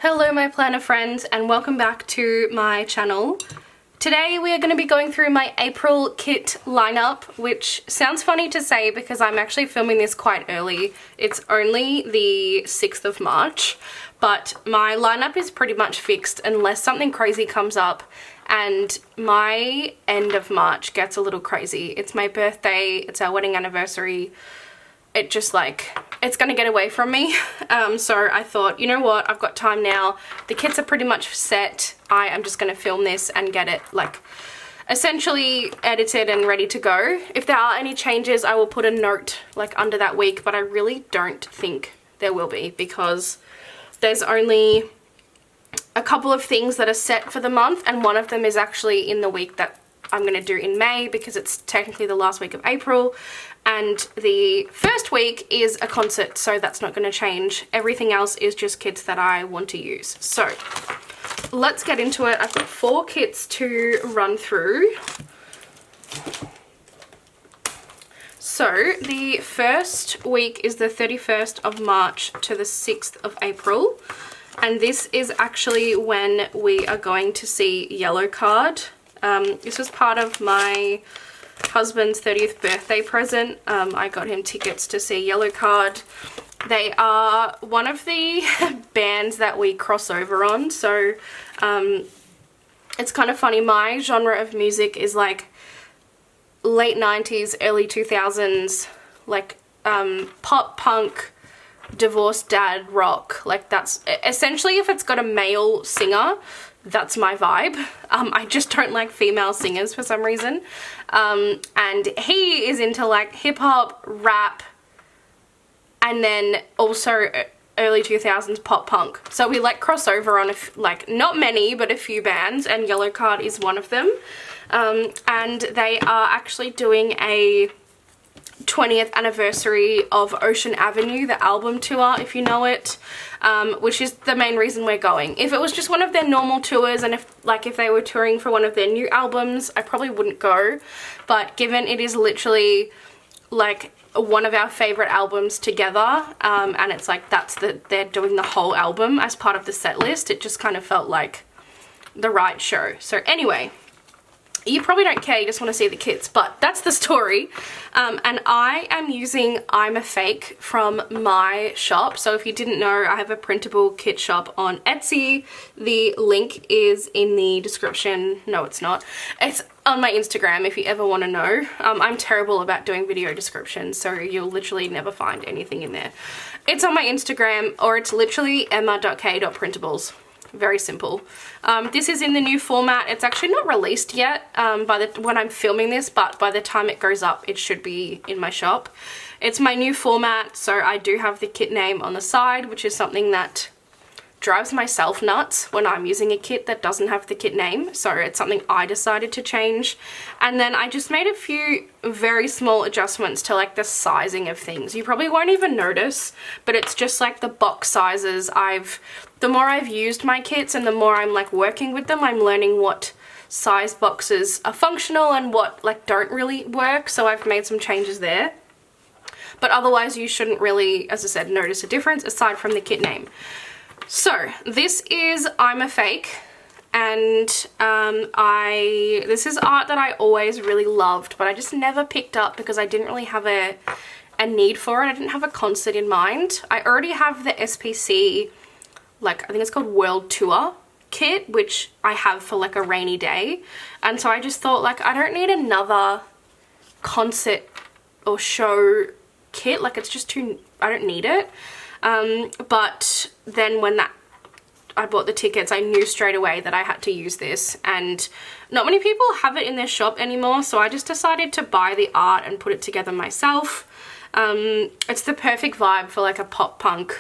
Hello my planner friends and welcome back to my channel. Today we are going to be going through my April kit lineup, which sounds funny to say because I'm actually filming this quite early. It's only the 6th of March, but my lineup is pretty much fixed unless something crazy comes up, and my end of March gets a little crazy. It's my birthday, it's our wedding anniversary. It just it's gonna get away from me. So I thought, you know what, I've got time now. The kits are pretty much set. I am just gonna film this and get it essentially edited and ready to go. If there are any changes, I will put a note under that week, but I really don't think there will be because there's only a couple of things that are set for the month, and one of them is actually in the week that I'm going to do in May because it's technically the last week of April, and the first week is a concert, so that's not going to change. Everything else is just kits that I want to use. So let's get into it. I've got 4 kits to run through. So the first week is the 31st of March to the 6th of April, and this is actually when we are going to see Yellowcard. This was part of my husband's 30th birthday present. I got him tickets to see Yellowcard. They are one of the bands that we cross over on, so it's kind of funny. My genre of music is late 90s, early 2000s, pop punk, divorced dad rock. That's essentially, if it's got a male singer, that's my vibe. I just don't like female singers for some reason. And he is into hip hop, rap, and then also early 2000s pop punk. So we cross over on not many, but a few bands, and Yellowcard is one of them. And they are actually doing a 20th anniversary of Ocean Avenue, the album tour, if you know it, which is the main reason we're going. If it was just one of their normal tours, and if they were touring for one of their new albums, I probably wouldn't go, but given it is literally one of our favorite albums together, and it's they're doing the whole album as part of the set list, it just kind of felt like the right show. So anyway, you probably don't care, you just want to see the kits, but that's the story. And I am using I'm a Fake from my shop. So if you didn't know, I have a printable kit shop on Etsy. The link is in the description. No, it's not. It's on my Instagram if you ever want to know. I'm terrible about doing video descriptions, so you'll literally never find anything in there. It's on my Instagram, or it's literally emma.k.printables. Very simple. This is in the new format. It's actually not released yet when I'm filming this, but by the time it goes up, it should be in my shop. It's my new format, so I do have the kit name on the side, which is something that drives myself nuts when I'm using a kit that doesn't have the kit name. So it's something I decided to change. And then I just made a few very small adjustments to the sizing of things. You probably won't even notice, but it's just the box sizes. The more I've used my kits and the more I'm working with them, I'm learning what size boxes are functional and what don't really work. So I've made some changes there. But otherwise you shouldn't really, as I said, notice a difference aside from the kit name. So this is I'm a Fake, and this is art that I always really loved, but I just never picked up because I didn't really have a need for it. I didn't have a concert in mind. I already have the SPC, I think it's called World Tour kit, which I have for a rainy day, and so I just thought I don't need another concert or show kit. It's just too, I don't need it. But then when I bought the tickets, I knew straight away that I had to use this, and not many people have it in their shop anymore, so I just decided to buy the art and put it together myself. It's the perfect vibe for a pop punk.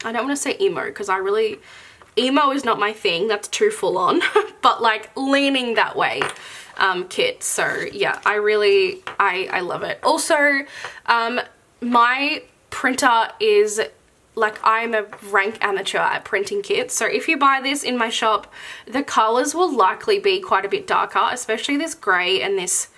I don't want to say emo because emo is not my thing, that's too full on, but leaning that way kit. So yeah, I love it. Also, my printer is I'm a rank amateur at printing kits, so if you buy this in my shop, the colors will likely be quite a bit darker, especially this gray and this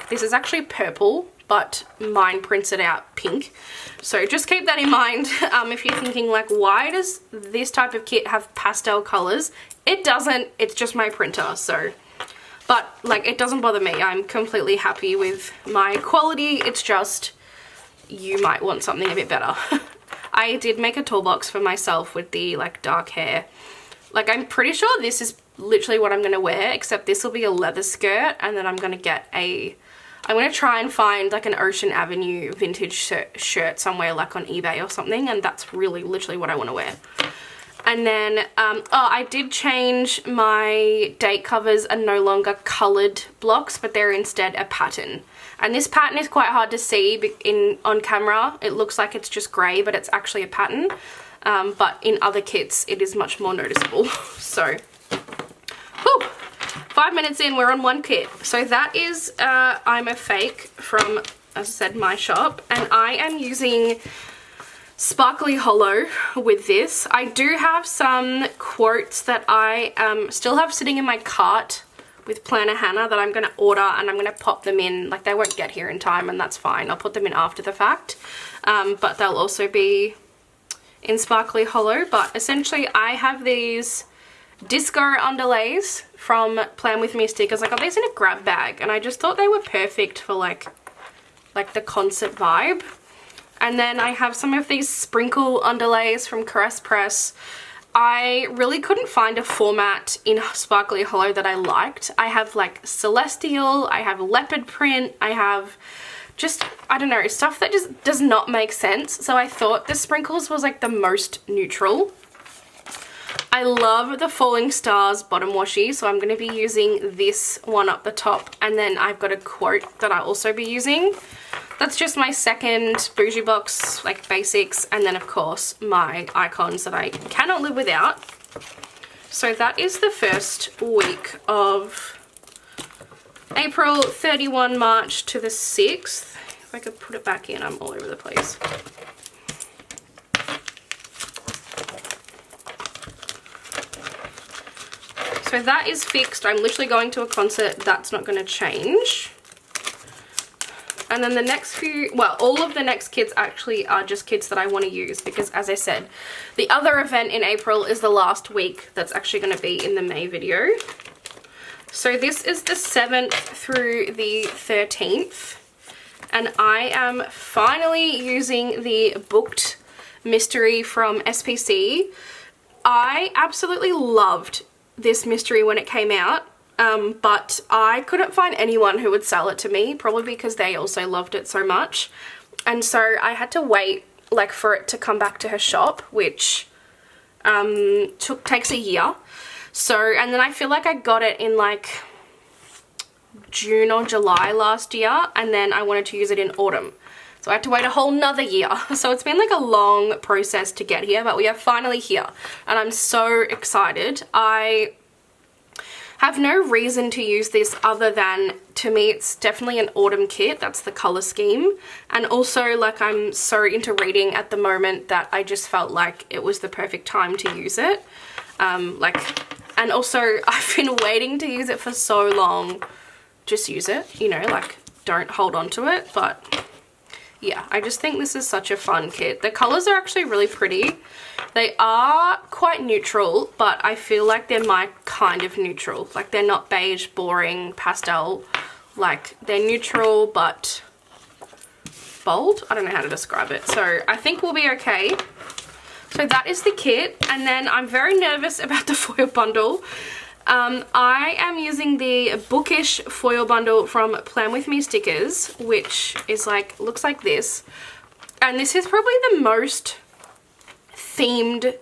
this is actually purple but mine prints it out pink. So just keep that in mind if you're thinking like, why does this type of kit have pastel colors? It doesn't, it's just my printer. So, but like, it doesn't bother me. I'm completely happy with my quality. It's just, you might want something a bit better. I did make a toolbox for myself with the like dark hair. Like, I'm pretty sure this is literally what I'm gonna wear, except this will be a leather skirt, and then I'm gonna get I'm gonna try and find like an Ocean Avenue vintage shirt somewhere like on eBay or something, and that's really literally what I want to wear. And then, oh, I did change my date covers are no longer coloured blocks, but they're instead a pattern. And this pattern is quite hard to see on camera. It looks like it's just grey, but it's actually a pattern. But in other kits, it is much more noticeable. So, whew, 5 minutes in, we're on one kit. So that is I'm a Fake from, as I said, my shop. And I am using Sparkly Hollow with this. I do have some quotes that I still have sitting in my cart with Planner Hannah that I'm going to order, and I'm going to pop them in. Like, they won't get here in time, and that's fine. I'll put them in after the fact. But they'll also be in Sparkly Hollow. But essentially, I have these disco underlays from Plan With Me stickers. I got these in a grab bag, and I just thought they were perfect for like the concert vibe. And then I have some of these sprinkle underlays from Caress Press. I really couldn't find a format in Sparkly Hollow that I liked. I have like Celestial, I have leopard print, I have just, I don't know, stuff that just does not make sense. So I thought the sprinkles was like the most neutral. I love the Falling Stars bottom washi, so I'm going to be using this one up the top. And then I've got a quote that I'll also be using. That's just my second bougie box, like basics, and then of course my icons that I cannot live without. So that is the first week of April, 31 March to the 6th. If I could put it back in, I'm all over the place. So that is fixed. I'm literally going to a concert. That's not going to change. And then the next few, well, all of the next kits actually are just kits that I want to use because, as I said, the other event in April is the last week that's actually going to be in the May video. So this is the 7th through the 13th. And I am finally using the Booked mystery from SPC. I absolutely loved this mystery when it came out. But I couldn't find anyone who would sell it to me, probably because they also loved it so much. And so I had to wait like for it to come back to her shop, which takes a year. So, and then I feel like I got it in like June or July last year, and then I wanted to use it in autumn. So I had to wait a whole nother year. So it's been like a long process to get here, but we are finally here. And I'm so excited. I have no reason to use this other than, to me, it's definitely an autumn kit. That's the color scheme. And also, like, I'm so into reading at the moment that I just felt like it was the perfect time to use it. And also I've been waiting to use it for so long. Just use it, you know, like, don't hold on to it. But yeah, I just think this is such a fun kit. The colors are actually really pretty. They are quite neutral, but I feel like they're my kind of neutral. Like, they're not beige, boring, pastel. Like, they're neutral, but bold. I don't know how to describe it. So I think we'll be okay. So that is the kit. And then I'm very nervous about the foil bundle. I am using the Bookish foil bundle from Plan With Me stickers, which is like, looks like this. And this is probably the most themed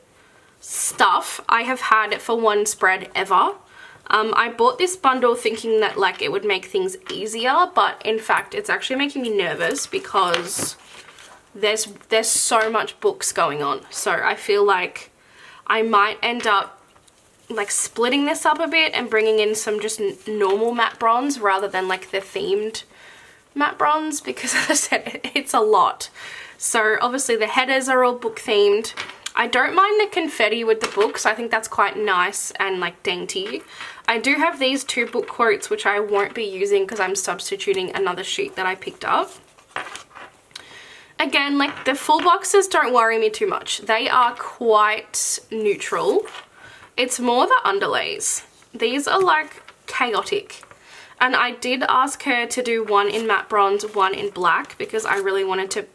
stuff I have had for one spread ever. I bought this bundle thinking that like it would make things easier, but in fact it's actually making me nervous because there's so much books going on. So I feel like I might end up like splitting this up a bit and bringing in some just normal matte bronze rather than like the themed matte bronze, because as I said, it's a lot. So obviously the headers are all book themed. I don't mind the confetti with the books. I think that's quite nice and like dainty. I do have these two book quotes which I won't be using because I'm substituting another sheet that I picked up. Again, like the full boxes don't worry me too much. They are quite neutral. It's more the underlays. These are like chaotic. And I did ask her to do one in matte bronze, one in black, because I really wanted to,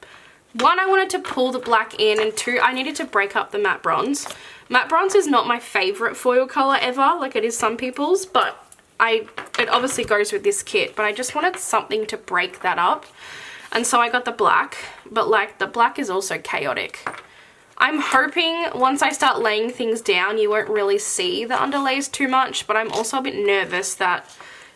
one, I wanted to pull the black in, and two, I needed to break up the matte bronze. Matte bronze is not my favorite foil color ever, like it is some people's, but it obviously goes with this kit, but I just wanted something to break that up. And so I got the black, but like the black is also chaotic. I'm hoping once I start laying things down, you won't really see the underlays too much, but I'm also a bit nervous that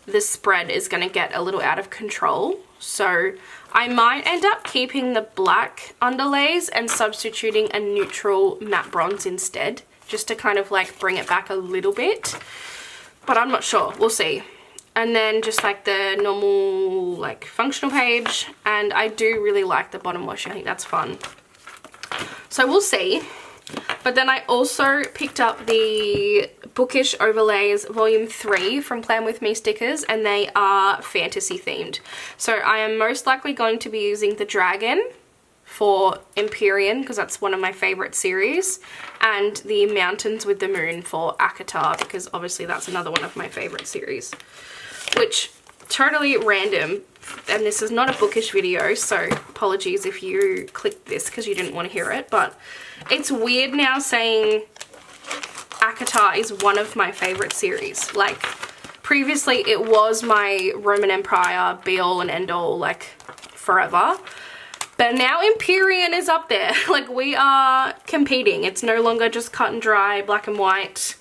this spread is going to get a little out of control. So I might end up keeping the black underlays and substituting a neutral matte bronze instead, just to kind of like bring it back a little bit. But I'm not sure, we'll see. And then just like the normal like functional page, and I do really like the bottom washi. I think that's fun. So we'll see. But then I also picked up the Bookish Overlays Volume 3 from Plan With Me stickers, and they are fantasy themed. So I am most likely going to be using the dragon for Empyrean, because that's one of my favorite series, and the Mountains with the Moon for ACOTAR, because obviously that's another one of my favorite series. Which, totally random, and this is not a bookish video, so apologies if you clicked this because you didn't want to hear it, but it's weird now saying ACOTAR is one of my favorite series. Like, previously it was my Roman Empire be all and end all, like, forever. But now Empyrean is up there. Like, we are competing. It's no longer just cut and dry, black and white.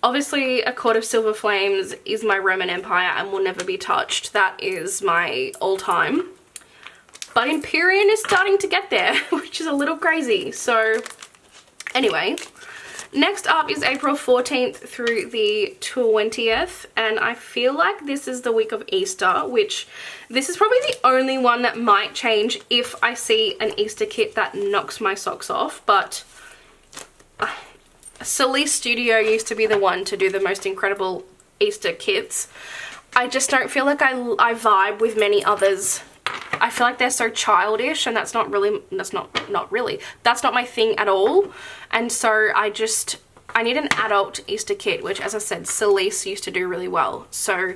Obviously, A Court of Silver Flames is my Roman Empire and will never be touched. That is my all-time. But Empyrean is starting to get there, which is a little crazy. So, anyway. Next up is April 14th through the 20th, and I feel like this is the week of Easter, which this is probably the only one that might change if I see an Easter kit that knocks my socks off, but Celeste Studio used to be the one to do the most incredible Easter kits. I just don't feel like I vibe with many others. I feel like they're so childish, and that's not my thing at all. And so I need an adult Easter kit, which, as I said, Celeste used to do really well. So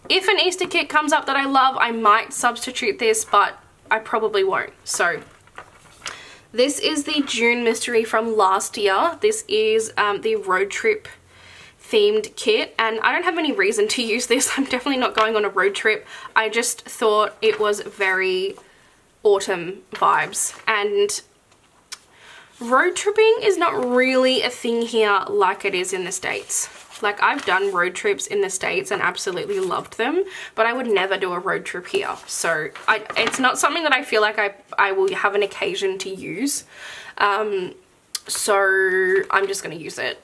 if an Easter kit comes up that I love, I might substitute this, but I probably won't. So this is the June mystery from last year. This is the road trip themed kit, and I don't have any reason to use this. I'm definitely not going on a road trip. I just thought it was very autumn vibes, and road tripping is not really a thing here like it is in the States. Like, I've done road trips in the States and absolutely loved them, but I would never do a road trip here. So it's not something that I feel like I will have an occasion to use. So I'm just going to use it.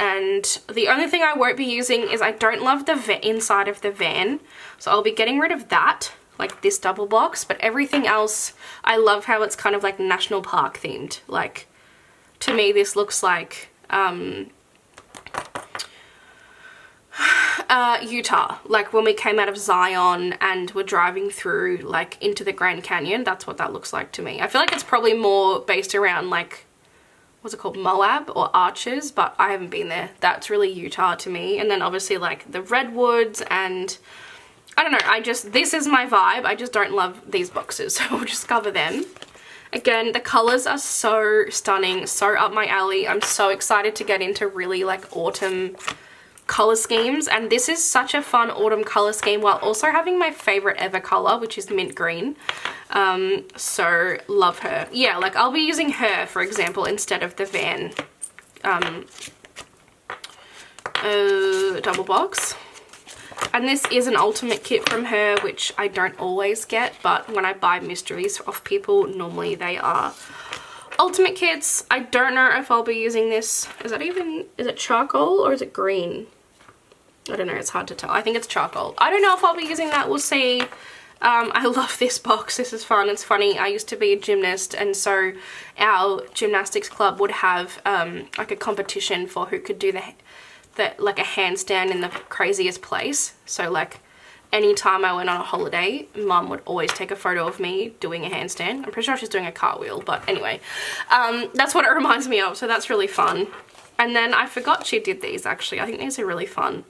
And the only thing I won't be using is I don't love the inside of the van. So I'll be getting rid of that, like this double box. But everything else, I love how it's kind of like national park themed. Like, to me, this looks like Utah. Like when we came out of Zion and were driving through like into the Grand Canyon, that's what that looks like to me. I feel like it's probably more based around like, what's it called, Moab or Arches, but I haven't been there. That's really Utah to me. And then obviously like the redwoods, and I don't know, this is my vibe. I just don't love these boxes, so we'll just cover them. Again, the colors are so stunning, so up my alley. I'm so excited to get into really like autumn color schemes, and this is such a fun autumn color scheme while also having my favorite ever color, which is mint green. So love her. Yeah, like I'll be using her, for example, instead of the van double box. And this is an ultimate kit from her, which I don't always get, but when I buy mysteries off people, normally they are ultimate kits. I don't know if I'll be using this. Is it charcoal or is it green? I don't know, it's hard to tell. I think it's charcoal. I don't know if I'll be using that, we'll see. I love this box, this is fun, it's funny. I used to be a gymnast, and so our gymnastics club would have like a competition for who could do like a handstand in the craziest place. So like anytime I went on a holiday, Mum would always take a photo of me doing a handstand. I'm pretty sure she's doing a cartwheel, but anyway, that's what it reminds me of, so that's really fun. And then I forgot she did these actually. I think these are really fun.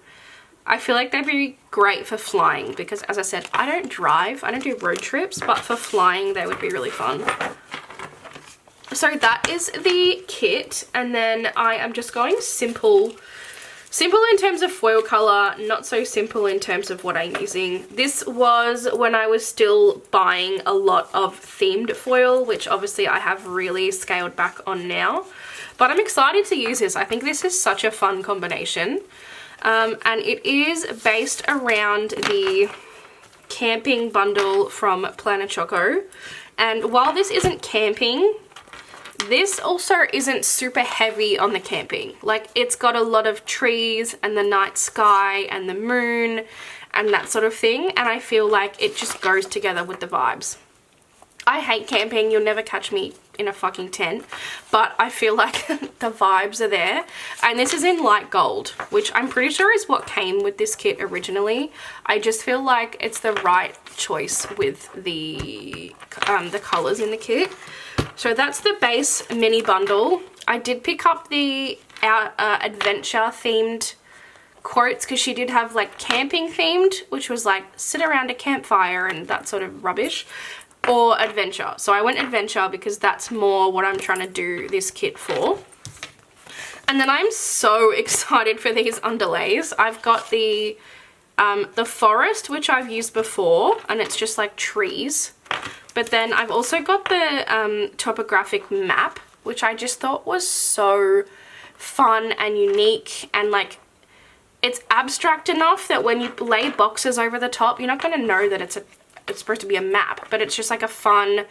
I feel like they'd be great for flying because, as I said, I don't drive, I don't do road trips, but for flying they would be really fun. So that is the kit, and then I am just going simple. Simple in terms of foil colour, not so simple in terms of what I'm using. This was when I was still buying a lot of themed foil, which obviously I have really scaled back on now. But I'm excited to use this. I think this is such a fun combination. And it is based around the camping bundle from Planet Choco. And while this isn't camping, this also isn't super heavy on the camping. Like, it's got a lot of trees and the night sky and the moon and that sort of thing. And I feel like it just goes together with the vibes. I hate camping. You'll never catch me in a fucking tent, but I feel like the vibes are there. And this is in light gold, which I'm pretty sure is what came with this kit originally. I just feel like it's the right choice with the colors in the kit. So that's the base mini bundle. I did pick up the adventure themed quotes because she did have like camping themed, which was like sit around a campfire and that sort of rubbish, or adventure. So I went adventure because that's more what I'm trying to do this kit for. And then I'm so excited for these underlays. I've got the forest, which I've used before, and it's just like trees. But then I've also got the topographic map, which I just thought was so fun and unique, and like it's abstract enough that when you lay boxes over the top, you're not going to know that it's supposed to be a map, but it's just like a fun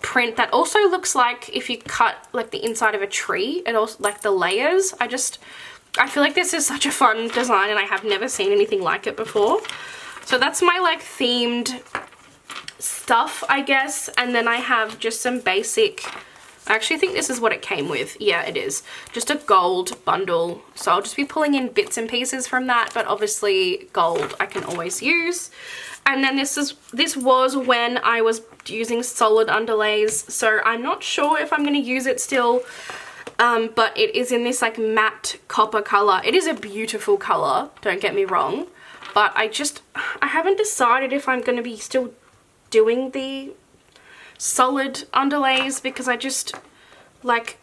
print that also looks like if you cut like the inside of a tree, it also like the layers. I feel like this is such a fun design and I have never seen anything like it before. So that's my like themed stuff, I guess. And then I have just some basic, I actually think this is what it came with. Yeah, it is. Just a gold bundle. So I'll just be pulling in bits and pieces from that, but obviously gold I can always use. And then this was when I was using solid underlays, so I'm not sure if I'm going to use it still, but it is in this like matte copper color. It is a beautiful color, don't get me wrong, but I haven't decided if I'm going to be still doing the solid underlays because I just like,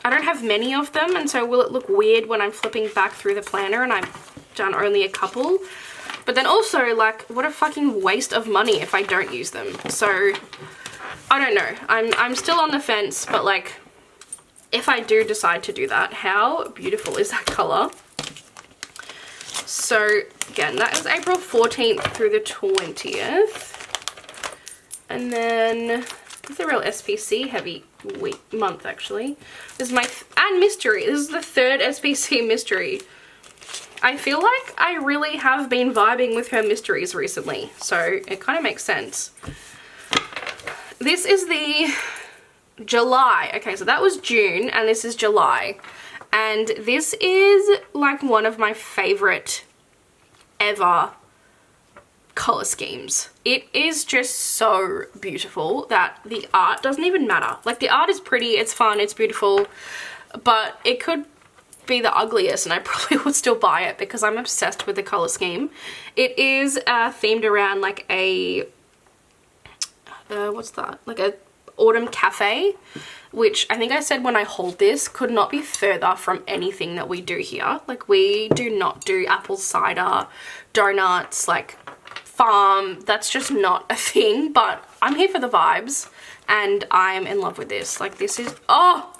I don't have many of them, and so will it look weird when I'm flipping back through the planner and I've done only a couple. But then also, like, what a fucking waste of money if I don't use them. So, I don't know. I'm still on the fence, but like, if I do decide to do that, how beautiful is that colour? So, again, that is April 14th through the 20th. And then, it's a real SPC heavy month, actually. This is my, and mystery. This is the third SPC mystery. I feel like I really have been vibing with her mysteries recently, so it kind of makes sense. This is the July. Okay, so that was June, and this is July. And this is like one of my favorite ever color schemes. It is just so beautiful that the art doesn't even matter. Like, the art is pretty, it's fun, it's beautiful, but it could be the ugliest and I probably would still buy it because I'm obsessed with the color scheme. It is themed around like a what's that, like a autumn cafe, which I think I said when I hauled this could not be further from anything that we do here. Like, we do not do apple cider, donuts, like farm. That's just not a thing, but I'm here for the vibes and I'm in love with this. Like, this is, oh,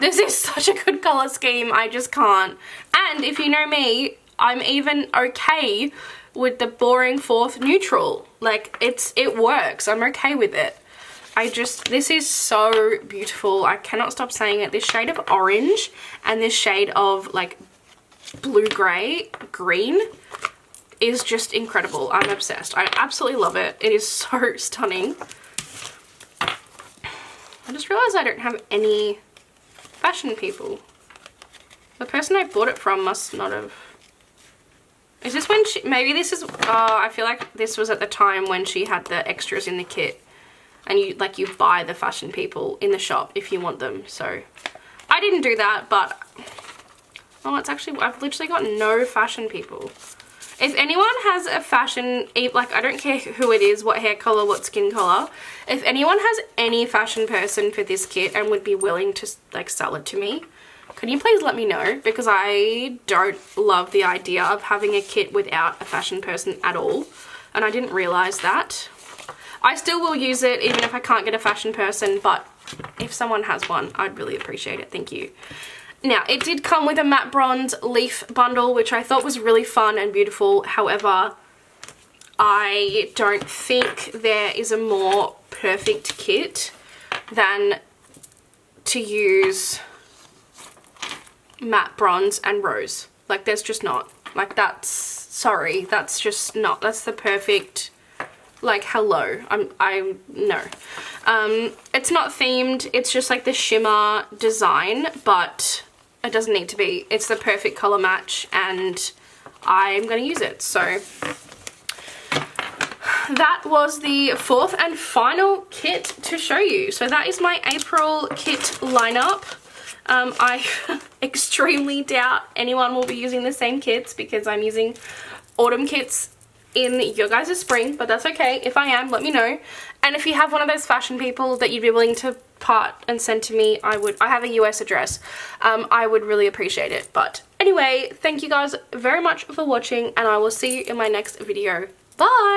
this is such a good color scheme. I just can't. And if you know me, I'm even okay with the boring fourth neutral. Like, it works. I'm okay with it. This is so beautiful. I cannot stop saying it. This shade of orange and this shade of like blue-gray green is just incredible. I'm obsessed. I absolutely love it. It is so stunning. I just realized I don't have any fashion people. The person I bought it from must not have Is this when she, maybe this is, I feel like this was at the time when she had the extras in the kit. And you buy the Fashion People in the shop if you want them. So I didn't do that, but oh, it's actually, I've literally got no Fashion People. If anyone has a fashion, like I don't care who it is, what hair color, what skin color, if anyone has any fashion person for this kit and would be willing to like sell it to me, can you please let me know? Because I don't love the idea of having a kit without a fashion person at all. And I didn't realize that. I still will use it even if I can't get a fashion person, but if someone has one, I'd really appreciate it. Thank you. Now, it did come with a matte bronze leaf bundle, which I thought was really fun and beautiful. However, I don't think there is a more perfect kit than to use matte bronze and rose. Like, there's just not. Like, that's, sorry, that's just not, that's the perfect, like, hello. No. It's not themed, it's just like the shimmer design, but it doesn't need to be. It's the perfect color match and I'm gonna use it. So that was the fourth and final kit to show you. So that is my April kit lineup. I extremely doubt anyone will be using the same kits because I'm using autumn kits in your guys' spring, but that's okay. If I am, let me know. And if you have one of those Fashion People that you'd be willing to part and send to me, I have a US address. I would really appreciate it. But anyway, thank you guys very much for watching and I will see you in my next video. Bye!